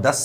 10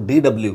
DW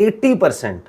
80%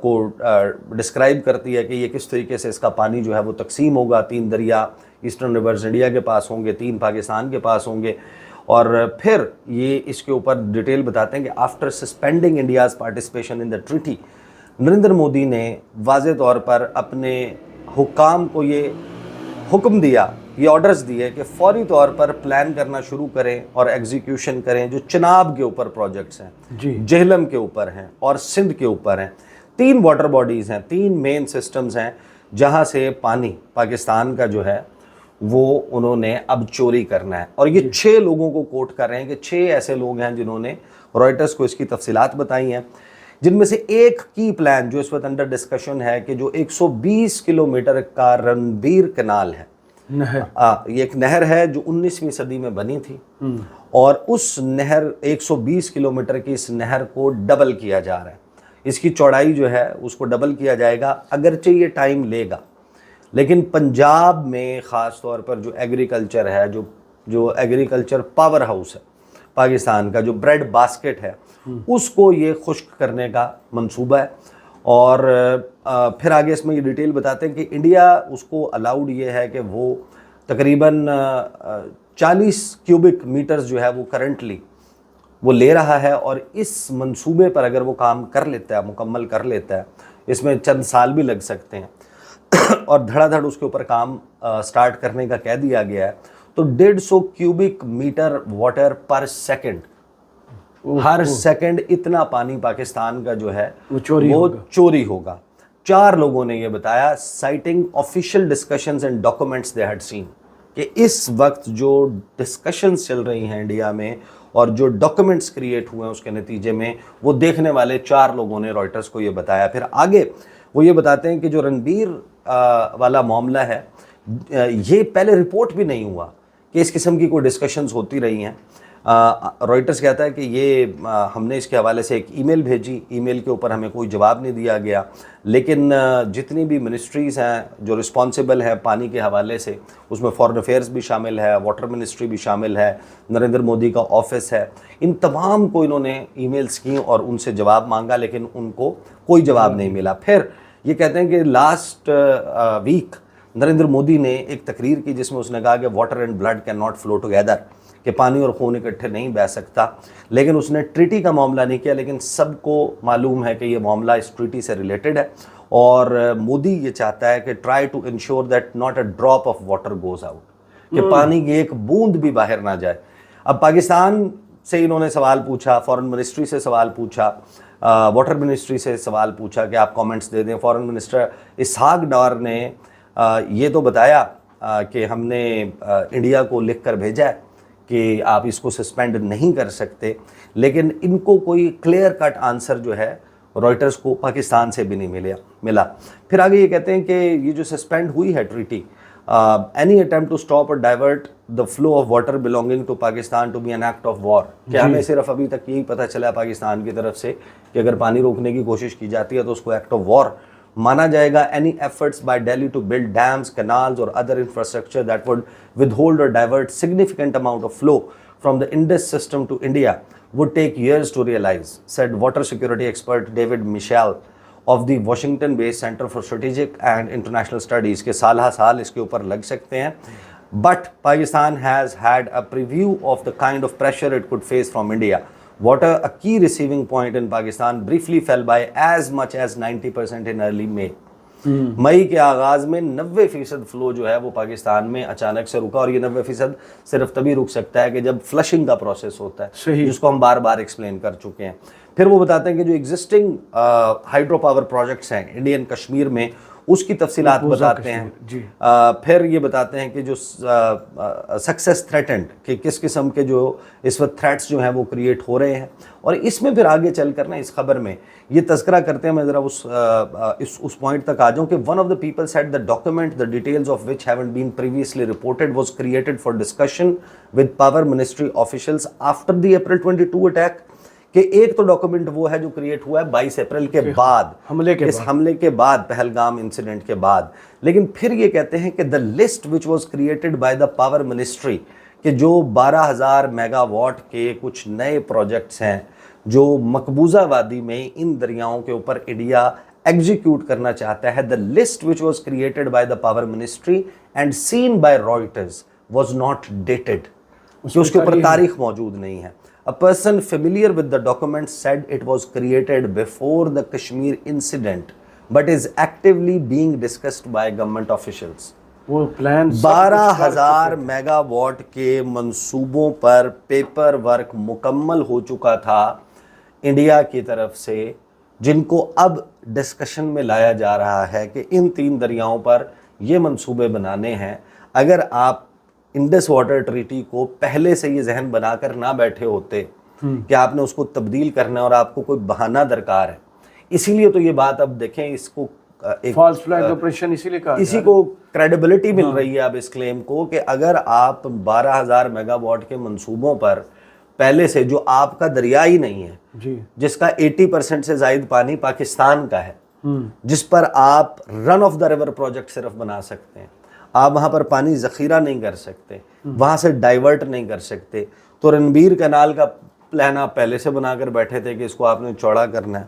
کو describe کرتی ہے کہ یہ کس طریقے سے اس کا پانی جو ہے وہ تقسیم ہوگا. 3 دریا ایسٹرن ریورز انڈیا کے پاس ہوں گے, 3 پاکستان کے پاس ہوں گے. اور پھر یہ اس کے اوپر ڈیٹیل بتاتے ہیں کہ after suspending India's participation in the treaty, Narendra Modi نے واضح طور پر اپنے حکام کو یہ حکم دیا, یہ آرڈرز دیے کہ فوری طور پر پلان کرنا شروع کریں اور ایگزیکیوشن کریں جو چناب کے اوپر پروجیکٹس ہیں, جہلم کے اوپر ہیں اور سندھ کے اوپر ہیں. 3 واٹر باڈیز ہیں, 3 مین سسٹمز ہیں جہاں سے پانی پاکستان کا جو ہے وہ انہوں نے اب چوری کرنا ہے. اور یہ 6 لوگوں کو کوٹ کر رہے ہیں کہ 6 ایسے لوگ ہیں جنہوں نے رائٹرز کو اس کی تفصیلات بتائی ہیں, جن میں سے ایک کی پلان جو اس وقت انڈر ڈسکشن ہے کہ جو 120 کلومیٹر کا رنبیر کنال ہے, یہ ایک نہر ہے جو 19ویں صدی میں بنی تھی, اور اس نہر 120 کلومیٹر کی اس نہر کو ڈبل کیا جا رہا ہے. اس کی چوڑائی جو ہے اس کو ڈبل کیا جائے گا, اگرچہ یہ ٹائم لے گا, لیکن پنجاب میں خاص طور پر جو ایگریکلچر ہے, جو ایگریکلچر پاور ہاؤس ہے پاکستان کا, جو بریڈ باسکٹ ہے, اس کو یہ خشک کرنے کا منصوبہ ہے. اور پھر آگے اس میں یہ ڈیٹیل بتاتے ہیں کہ انڈیا اس کو الاؤڈ یہ ہے کہ وہ تقریباً 40 کیوبک میٹرز جو ہے وہ کرنٹلی وہ لے رہا ہے, اور اس منصوبے پر اگر وہ کام کر لیتا ہے, مکمل کر لیتا ہے, اس میں چند سال بھی لگ سکتے ہیں, اور دھڑا دھڑ اس کے اوپر کام سٹارٹ کرنے کا کہہ دیا گیا ہے, تو 150 cubic metre water per second, ہر سیکنڈ اتنا پانی پاکستان کا جو ہے وہ چوری ہوگا. 4 لوگوں نے یہ بتایا, sighting official discussions and documents they had seen, کہ اس وقت جو ڈسکشنز چل رہی ہیں انڈیا میں اور جو ڈاکومنٹس کریٹ ہوئے ہیں اس کے نتیجے میں وہ دیکھنے والے 4 لوگوں نے رائٹرز کو یہ بتایا. پھر آگے وہ یہ بتاتے ہیں کہ جو رنبیر والا معاملہ ہے, یہ پہلے رپورٹ بھی نہیں ہوا کہ اس قسم کی کوئی ڈسکشنز ہوتی رہی ہیں. رائٹرز کہتا ہے کہ یہ ہم نے اس کے حوالے سے ایک ای میل بھیجی, ای میل کے اوپر ہمیں کوئی جواب نہیں دیا گیا, لیکن جتنی بھی منسٹریز ہیں جو رسپانسبل ہیں پانی کے حوالے سے, اس میں فارن افیئرز بھی شامل ہے, واٹر منسٹری بھی شامل ہے, نریندر مودی کا آفس ہے, ان تمام کو انہوں نے ای میلز کی اور ان سے جواب مانگا, لیکن ان کو کوئی جواب نہیں ملا. پھر یہ کہتے ہیں کہ لاسٹ ویک نریندر مودی نے ایک تقریر کی جس میں اس نے کہا کہ water and blood cannot flow together, کہ پانی اور خون اکٹھے نہیں بہہ سکتا. لیکن اس نے ٹریٹی کا معاملہ نہیں کیا, لیکن سب کو معلوم ہے کہ یہ معاملہ اس ٹریٹی سے ریلیٹڈ ہے, اور مودی یہ چاہتا ہے کہ try to ensure that not a drop of water goes out, کہ پانی کی ایک بوند بھی باہر نہ جائے. اب پاکستان سے انہوں نے سوال پوچھا, فارن منسٹری سے سوال پوچھا, واٹر منسٹری سے سوال پوچھا کہ آپ کامنٹس دے دیں. فارن منسٹر اسحاق ڈار نے یہ تو بتایا کہ ہم نے انڈیا کو لکھ کر بھیجا ہے کہ آپ اس کو سسپینڈ نہیں کر سکتے, لیکن ان کو کوئی کلیئر کٹ آنسر جو ہے رائٹرز کو پاکستان سے بھی نہیں ملا. پھر آگے یہ کہتے ہیں کہ یہ جو سسپینڈ ہوئی ہے treaty, any attempt to stop or divert the flow of water belonging to Pakistan to be an act of war, کہ ہمیں صرف ابھی تک یہی پتہ چلا پاکستان کی طرف سے کہ اگر پانی روکنے کی کوشش کی جاتی ہے تو اس کو ایکٹ آف وار مانا جائے گا. Any efforts by Delhi to build dams, canals or other infrastructure that would withhold or divert significant amount of flow from the Indus system to India would take years to realize, said water security expert David Michel of the Washington-based Center for Strategic and International Studies, کے سالہ سال اس کے اوپر لگ سکتے ہیں. But Pakistan has had a preview of the kind of pressure it could face from India. Water, a key receiving point in Pakistan, briefly fell by as much as 90% in early May. مئی کے آغاز میں 90% flu جو ہے وہ پاکستان میں اچانک سے رکا, اور یہ 90% صرف تبھی رک سکتا ہے کہ جب فلشنگ کا پروسیس ہوتا ہے, جس کو ہم بار بار ایکسپلین کر چکے ہیں. پھر وہ بتاتے ہیں کہ جو ایگزسٹنگ ہائیڈرو پاور پروجیکٹس ہیں انڈین کشمیر میں, اس کی تفصیلات بتاتے ہیں. پھر یہ بتاتے ہیں کہ جو سکسیس تھریٹنڈ, کہ کس قسم کے جو اس وقت تھریٹس جو ہیں وہ کریٹ ہو رہے ہیں. اور اس میں پھر آگے چل کر نا اس خبر میں یہ تذکرہ کرتے ہیں, میں ذرا اس پوائنٹ تک آ جاؤں کہ one of the people said the document the details of which haven't been previously reported was created for discussion with power ministry officials after the April 22 attack. کہ ایک تو ڈاکومنٹ وہ ہے جو کریٹ ہوا ہے 22 اپریل کے بعد, اس حملے کے بعد, پہلگام انسیڈنٹ کے بعد. لیکن پھر یہ کہتے ہیں کہ the list which was created by the power ministry, کہ جو 12,000 میگا واٹ کے کچھ نئے پروجیکٹس ہیں جو مقبوضہ وادی میں ان دریاؤں کے اوپر انڈیا ایگزیکیوٹ کرنا چاہتا ہے. the list which was created by the power ministry and seen by Reuters was not dated. کہ اس کے اوپر تاریخ موجود نہیں ہے. A person familiar with the document said it was created before the Kashmir incident but is actively being discussed by government officials. وہ plan 12,000 mega what کے منصوبوں پر پیپر ورک مکمل ہو چکا تھا انڈیا کی طرف سے, جن کو اب ڈسکشن میں لایا جا رہا ہے کہ ان 3 دریاؤں پر یہ منصوبے بنانے ہیں. اگر آپ انڈس واٹر ٹریٹی کو پہلے سے یہ ذہن بنا کر نہ بیٹھے ہوتے کہ آپ نے اس کو تبدیل کرنا ہے اور آپ کو کوئی بہانہ درکار ہے, اسی لیے تو یہ بات اب دیکھیں اس کو فالس فلیگ آپریشن اسی کو کریڈیبلٹی مل رہی ہے اب اس کلیم کو کہ اگر آپ 12,000 میگا واٹ کے منصوبوں پر پہلے سے, جو آپ کا دریا ہی نہیں ہے جی, جس کا 80% سے زائد پانی پاکستان کا ہے, جس پر آپ رن آف دا ریور پروجیکٹ صرف بنا سکتے ہیں, آپ وہاں پر پانی ذخیرہ نہیں کر سکتے, وہاں سے ڈائیورٹ نہیں کر سکتے, تو رنبیر کینال کا پلان آپ پہلے سے بنا کر بیٹھے تھے کہ اس کو آپ نے چوڑا کرنا ہے.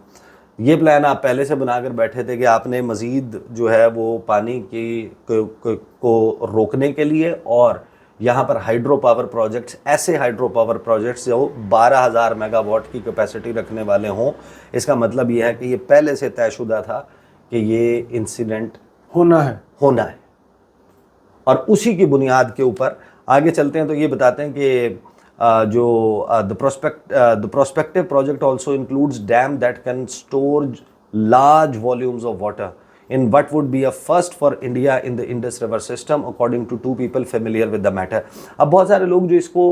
یہ پلان آپ پہلے سے بنا کر بیٹھے تھے کہ آپ نے مزید جو ہے وہ پانی کی کو روکنے کے لیے اور یہاں پر ہائیڈرو پاور پروجیکٹس, ایسے ہائیڈرو پاور پروجیکٹس جو 12,000 میگا واٹ کی کیپیسٹی رکھنے والے ہوں. اس کا مطلب یہ ہے کہ یہ پہلے سے طے شدہ تھا کہ یہ انسیڈنٹ ہونا ہے اور اسی کی بنیاد کے اوپر آگے چلتے ہیں. تو یہ بتاتے ہیں کہ جو the prospective project also includes dam that can store large volumes of water in what would be a first for India in the Indus River system according to 2 people familiar with the matter. اب بہت سارے لوگ جو اس کو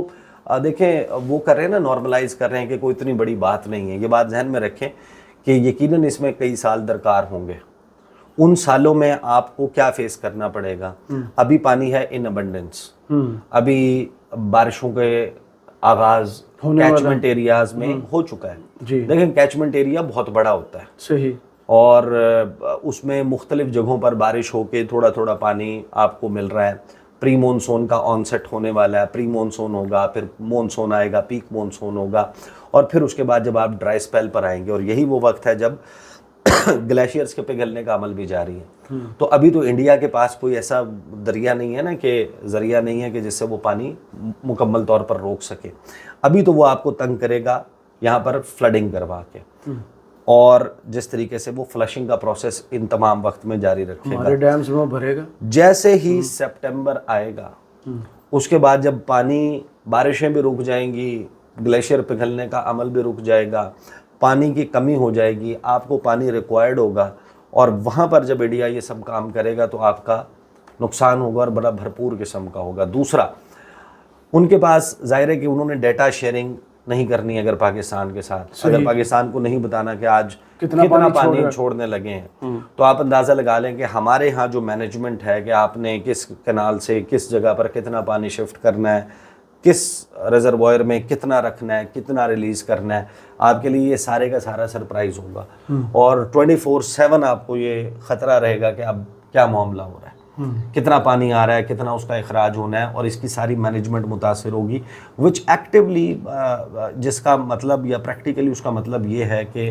دیکھیں وہ کر رہے ہیں نا, نارملائز کر رہے ہیں کہ کوئی اتنی بڑی بات نہیں ہے. یہ بات ذہن میں رکھیں کہ یقیناً اس میں کئی سال درکار ہوں گے. ان سالوں میں آپ کو کیا فیس کرنا پڑے گا. ابھی پانی ہے ان ابنڈنس, ابھی بارشوں کے آغاز کیچمنٹ ایریاز میں ہو چکا ہے. لیکن کیچمنٹ ایریا بہت بڑا ہوتا ہے, صحیح, اور اس میں مختلف جگہوں پر بارش ہو کے تھوڑا تھوڑا پانی آپ کو مل رہا ہے. پری مونسون کا آن سیٹ ہونے والا ہے, پری مونسون ہوگا, پھر مونسون آئے گا, پیک مونسون ہوگا, اور پھر اس کے بعد جب آپ ڈرائی اسپیل پر آئیں گے, اور یہی وہ وقت ہے جب گلیشیئرز کے پگھلنے کا عمل بھی جاری ہے. تو ابھی تو انڈیا کے پاس کوئی ایسا دریا نہیں ہے نا, کہ ذریعہ نہیں ہے کہ جس سے وہ پانی مکمل طور پر روک سکے. ابھی تو وہ آپ کو تنگ کرے گا یہاں پر فلڈنگ کروا کے, اور جس طریقے سے وہ فلشنگ کا پروسیس ان تمام وقت میں جاری رکھے گا. ہمارے ڈیمز میں بھرے گا. جیسے ہی سپٹمبر آئے گا, اس کے بعد جب پانی, بارشیں بھی رک جائیں گی, گلیشیئر پگھلنے کا عمل بھی رک جائے گا, پانی کی کمی ہو جائے گی, آپ کو پانی ریکوائرڈ ہوگا, اور وہاں پر جب انڈیا یہ سب کام کرے گا تو آپ کا نقصان ہوگا اور بڑا بھرپور قسم کا ہوگا. دوسرا, ان کے پاس ظاہر ہے کہ انہوں نے ڈیٹا شیئرنگ نہیں کرنی اگر پاکستان کے ساتھ, اگر پاکستان کو نہیں بتانا کہ آج کتنا پانی چھوڑنے لگے ہیں, تو آپ اندازہ لگا لیں کہ ہمارے ہاں جو مینجمنٹ ہے کہ آپ نے کس کینال سے کس جگہ پر کتنا پانی شفٹ کرنا ہے, کس ریزروائر میں کتنا رکھنا ہے, کتنا ریلیز کرنا ہے, آپ کے لیے یہ سارے کا سارا سرپرائز ہوگا. اور 24/7 آپ کو یہ خطرہ رہے گا کہ اب کیا معاملہ ہو رہا ہے, کتنا پانی آ رہا ہے, کتنا اس کا اخراج ہونا ہے, اور اس کی ساری مینجمنٹ متاثر ہوگی. وچ ایکٹیولی, جس کا مطلب یا پریکٹیکلی اس کا مطلب یہ ہے کہ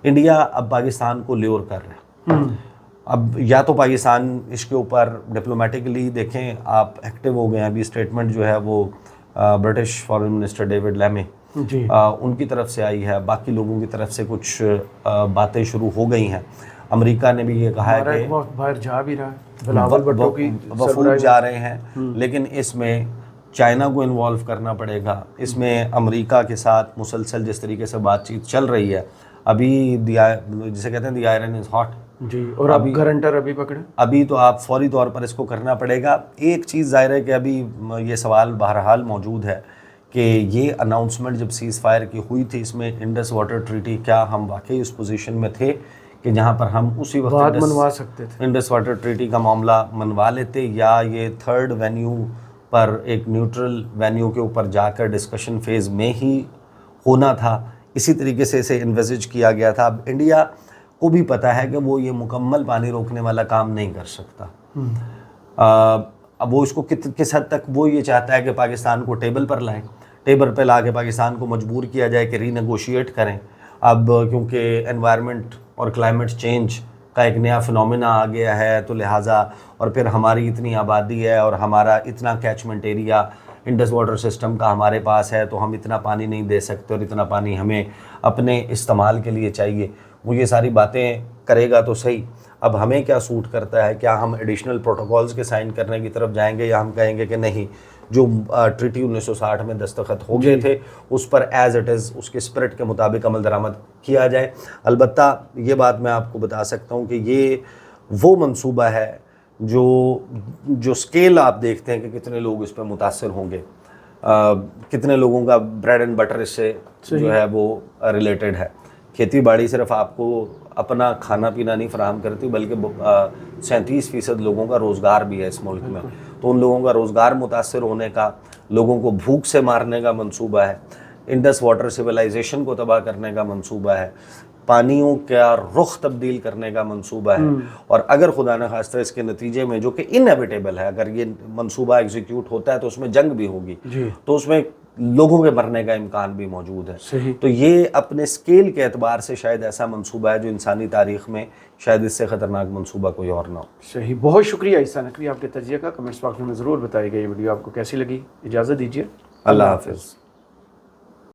انڈیا اب پاکستان کو لیور کر رہا ہے. اب یا تو پاکستان اس کے اوپر ڈپلومیٹکلی دیکھیں آپ ایکٹیو ہو گئے ہیں. ابھی اسٹیٹمنٹ جو ہے وہ برٹش فارن منسٹر ڈیوڈ لیمی ان کی طرف سے آئی ہے, باقی لوگوں کی طرف سے کچھ باتیں شروع ہو گئی ہیں. امریکہ نے بھی یہ کہا ہے کہ باہر جا بھی رہا ہے, بلاول بھٹو کی وفود جا رہے ہیں, لیکن اس میں چائنا کو انوالو کرنا پڑے گا. اس میں امریکہ کے ساتھ مسلسل جس طریقے سے بات چیت چل رہی ہے, ابھی جسے کہتے ہیں دی آئرن از ہاٹ, جی, اور ابھی گارنٹر ابھی پکڑے, ابھی تو آپ فوری طور پر اس کو کرنا پڑے گا. ایک چیز ظاہر ہے کہ ابھی یہ سوال بہرحال موجود ہے کہ یہ اناؤنسمنٹ جب سیز فائر کی ہوئی تھی, اس میں انڈس واٹر ٹریٹی, کیا ہم واقعی اس پوزیشن میں تھے کہ جہاں پر ہم اسی وقت منوا سکتے تھے, انڈس واٹر ٹریٹی کا معاملہ منوا لیتے, یا یہ تھرڈ وینیو پر ایک نیوٹرل وینیو کے اوپر جا کر ڈسکشن فیز میں ہی ہونا تھا. اسی طریقے سے اسے انویزج کیا گیا تھا. اب انڈیا کو بھی پتہ ہے کہ وہ یہ مکمل پانی روکنے والا کام نہیں کر سکتا. اب وہ اس کو کس حد تک وہ یہ چاہتا ہے کہ پاکستان کو ٹیبل پر لائیں. ٹیبل پہ لا کے پاکستان کو مجبور کیا جائے کہ ری نیگوشیٹ کریں. اب کیونکہ انوائرمنٹ اور کلائمیٹ چینج کا ایک نیا فنومینا آ گیا ہے تو لہٰذا، اور پھر ہماری اتنی آبادی ہے اور ہمارا اتنا catchment area Indus water system کا ہمارے پاس ہے تو ہم اتنا پانی نہیں دے سکتے اور اتنا پانی ہمیں اپنے استعمال کے لیے چاہیے. وہ یہ ساری باتیں کرے گا تو صحیح. اب ہمیں کیا سوٹ کرتا ہے؟ کیا ہم ایڈیشنل پروٹوکولز کے سائن کرنے کی طرف جائیں گے یا ہم کہیں گے کہ نہیں، جو ٹریٹی 1960 میں دستخط ہو گئے تھے اس پر ایز اٹ از اس کے اسپرٹ کے مطابق عمل درآمد کیا جائے. البتہ یہ بات میں آپ کو بتا سکتا ہوں کہ یہ وہ منصوبہ ہے جو اسکیل آپ دیکھتے ہیں کہ کتنے لوگ اس پہ متاثر ہوں گے، کتنے لوگوں کا بریڈ اینڈ بٹر اس سے جو ہے وہ ریلیٹڈ ہے. کھیتی باڑی صرف آپ کو اپنا کھانا پینا نہیں فراہم کرتی بلکہ 37% لوگوں کا روزگار بھی ہے اس ملک میں. تو ان لوگوں کا روزگار متاثر ہونے کا، لوگوں کو بھوک سے مارنے کا منصوبہ ہے، انڈس واٹر سویلائزیشن کو تباہ کرنے کا منصوبہ ہے، پانیوں کا رخ تبدیل کرنے کا منصوبہ ہے. اور اگر خدا نخواستہ اس کے نتیجے میں، جو کہ انیویٹیبل ہے، اگر یہ منصوبہ ایگزیکیوٹ ہوتا ہے تو اس میں جنگ بھی ہوگی، تو اس میں لوگوں کے مرنے کا امکان بھی موجود ہے. تو یہ اپنے اسکیل کے اعتبار سے شاید ایسا منصوبہ ہے جو انسانی تاریخ میں شاید اس سے خطرناک منصوبہ کوئی اور نہ ہو. صحیح. بہت شکریہ عیسیٰ نقوی آپ کے تجزیے کا. کمنٹس باکس میں ضرور بتائیے گا یہ ویڈیو آپ کو کیسی لگی. اجازت دیجیے. اللہ حافظ.